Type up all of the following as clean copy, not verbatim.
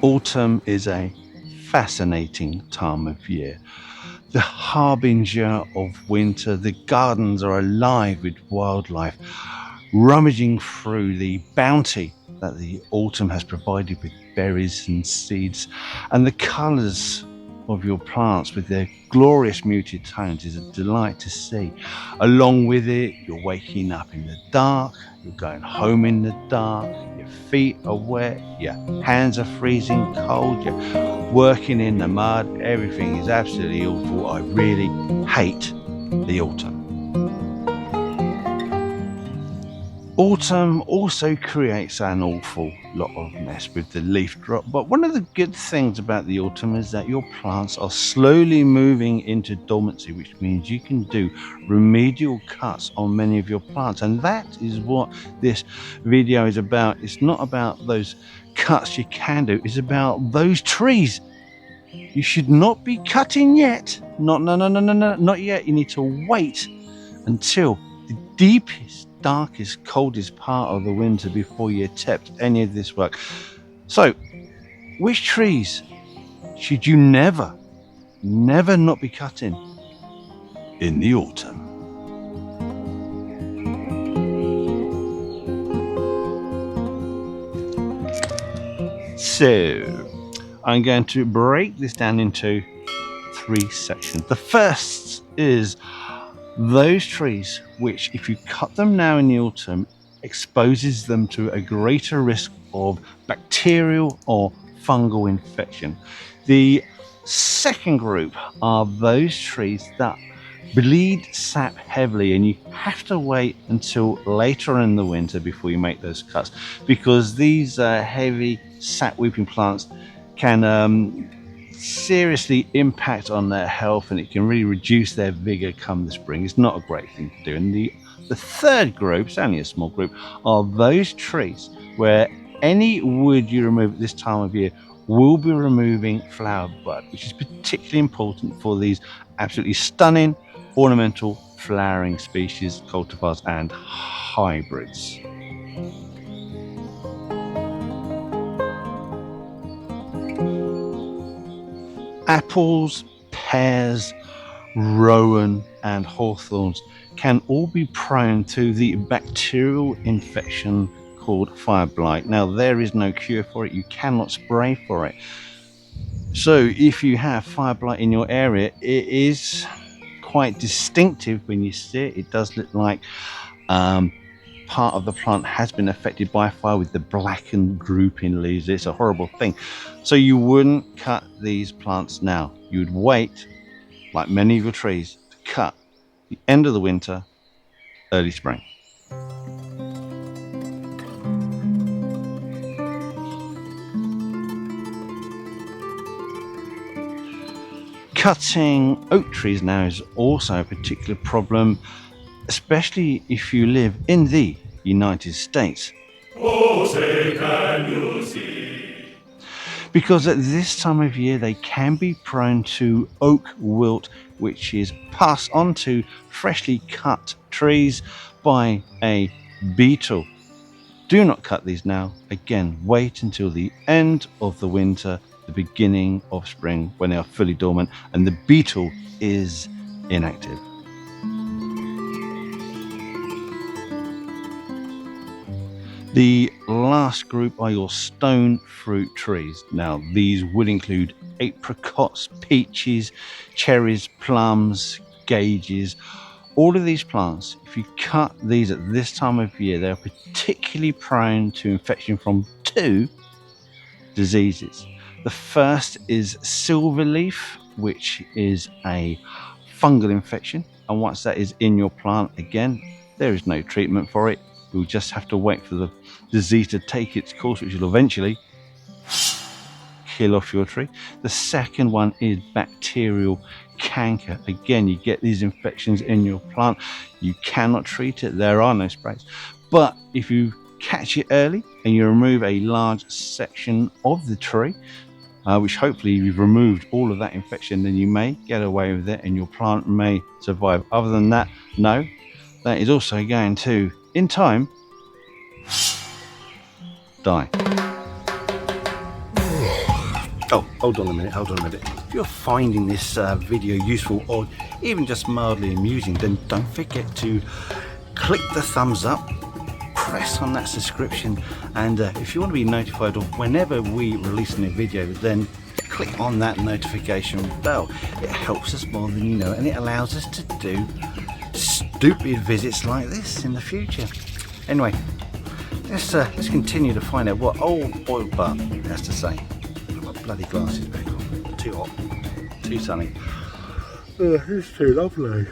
Autumn is a fascinating time of year. The harbinger of winter, the gardens are alive with wildlife, rummaging through the bounty that the autumn has provided with berries and seeds, and the colours of your plants with their glorious muted tones is a delight to see. Along with it, you're waking up in the dark, you're going home in the dark, your feet are wet, your hands are freezing cold, you're working in the mud, everything is absolutely awful. I really hate the autumn. Autumn also creates an awful lot of mess with the leaf drop, but one of the good things about the autumn is that your plants are slowly moving into dormancy, which means you can do remedial cuts on many of your plants, and that is what this video is about. It's not about those cuts you can do, it's about those trees you should not be cutting yet. Not yet. You need to wait until the deepest, darkest, coldest part of the winter before you attempt any of this work. So, which trees should you never not be cutting in the autumn? So, I'm going to break this down into 3 sections. The first is those trees which, if you cut them now in the autumn, exposes them to a greater risk of bacterial or fungal infection. The second group are those trees that bleed sap heavily, and you have to wait until later in the winter before you make those cuts, because these heavy sap weeping plants can seriously impact on their health, and it can really reduce their vigor come the spring. It's not a great thing to do. And the third group, it's only a small group, are those trees where any wood you remove at this time of year will be removing flower bud, which is particularly important for these absolutely stunning ornamental flowering species, cultivars and hybrids. Apples, pears, rowan and hawthorns can all be prone to the bacterial infection called fire blight. Now, there is no cure for it. You cannot spray for it. So if you have fire blight in your area, it is quite distinctive when you see it. It does look like part of the plant has been affected by fire with the blackened drooping leaves. It's a horrible thing. So you wouldn't cut these plants now. You'd wait, like many of your trees, to cut the end of the winter, early spring. Cutting oak trees now is also a particular problem, especially if you live in the United States. Oh, say can you see? Because at this time of year they can be prone to oak wilt, which is passed on to freshly cut trees by a beetle. Do not cut these now. Again, wait until the end of the winter, the beginning of spring, when they are fully dormant and the beetle is inactive. The last group are your stone fruit trees. Now, these would include apricots, peaches, cherries, plums, gages. All of these plants, if you cut these at this time of year, they are particularly prone to infection from 2 diseases. The first is silverleaf, which is a fungal infection. And once that is in your plant, again, there is no treatment for it. You'll just have to wait for the disease to take its course, which will eventually kill off your tree. The second one is bacterial canker. Again, you get these infections in your plant. You cannot treat it. There are no sprays. But if you catch it early and you remove a large section of the tree, which hopefully you've removed all of that infection, then you may get away with it and your plant may survive. Other than that, no. That is also going to, in time, die. Oh, hold on a minute. If you're finding this video useful or even just mildly amusing, then don't forget to click the thumbs up, press on that subscription, and if you want to be notified of whenever we release a new video, then click on that notification bell. It helps us more than you know, and it allows us to do stupid visits like this in the future. Anyway, let's continue to find out what old boiled butt has to say. I've got bloody glasses back on. Too hot, too sunny. It's too lovely.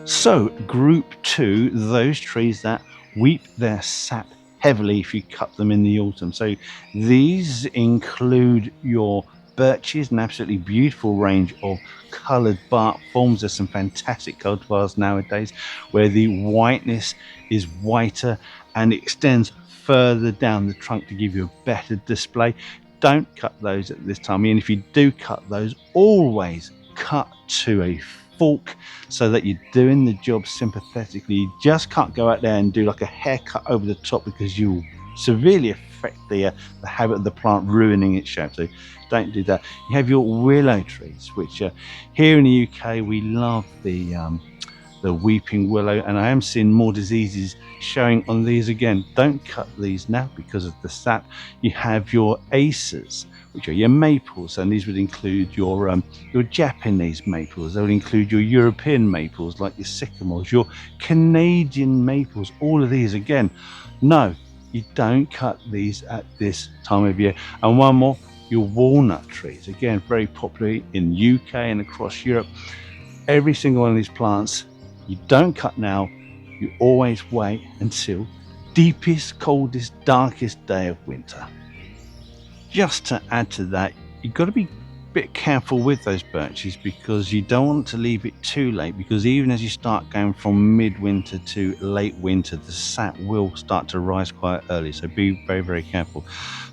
So, group 2, those trees that weep their sap heavily if you cut them in the autumn. So these include your birches, an absolutely beautiful range of coloured bark forms. There's some fantastic cultivars nowadays where the whiteness is whiter and it extends further down the trunk to give you a better display. Don't cut those at this time. And if you do cut those, always cut to a fork so that you're doing the job sympathetically. You just can't go out there and do like a haircut over the top because you severely affect the habit of the plant, ruining its shape. So don't do that. You have your willow trees, which here in the UK we love the weeping willow, and I am seeing more diseases showing on these again. Don't cut these now because of the sap. You have your acers, which are your maples, and these would include your Japanese maples. They would include your European maples like your sycamores, your Canadian maples. All of these again, no, you don't cut these at this time of year. And one more, your walnut trees, again very popular in the UK and across Europe. Every single one of these plants you don't cut now, you always wait until deepest, coldest, darkest day of winter. Just to add to that, you've got to be a bit careful with those birches because you don't want to leave it too late, because even as you start going from midwinter to late winter, the sap will start to rise quite early, so be very, very careful.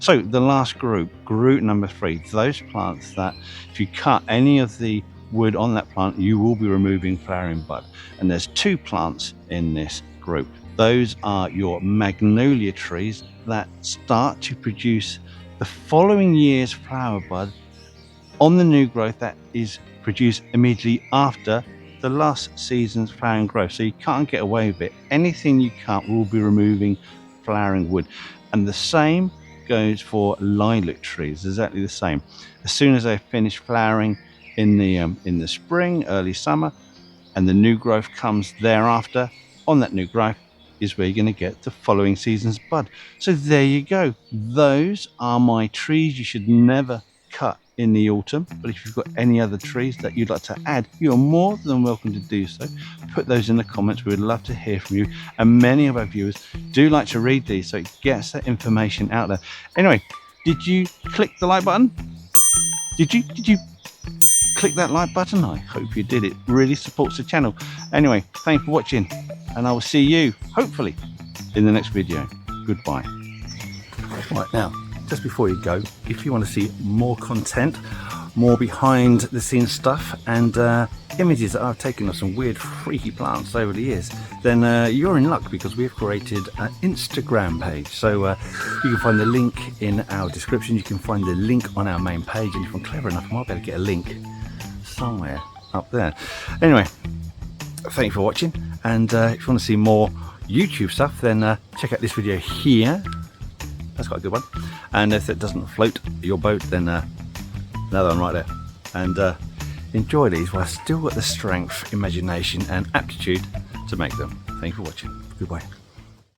So the last group number 3, those plants that if you cut any of the wood on that plant, you will be removing flowering bud. And there's 2 plants in this group. Those are your magnolia trees that start to produce the following year's flower bud on the new growth that is produced immediately after the last season's flowering growth. So you can't get away with it. Anything you cut will be removing flowering wood. And the same goes for lilac trees, exactly the same. As soon as they finish flowering in the spring, early summer, and the new growth comes thereafter, on that new growth is where you're going to get the following season's bud. So there you go. Those are my trees you should never cut in the autumn. But if you've got any other trees that you'd like to add, you're more than welcome to do so. Put those in the comments. We would love to hear from you. And many of our viewers do like to read these, so it gets that information out there. Anyway, did you click the like button? Did you click that like button? I hope you did. It really supports the channel. Anyway, thanks for watching, and I will see you hopefully in the next video. Goodbye. Right, now just before you go, if you want to see more content, more behind the scenes stuff, and images that I've taken of some weird freaky plants over the years, then you're in luck, because we've created an Instagram page. So you can find the link in our description. You can find the link on our main page, and if I'm clever enough, I might be able to get a link somewhere up there. Anyway, thank you for watching, and if you want to see more YouTube stuff, then check out this video here. That's quite a good one. And if it doesn't float your boat, then another one right there. And enjoy these while I've still got the strength, imagination and aptitude to make them. Thank you for watching. Goodbye.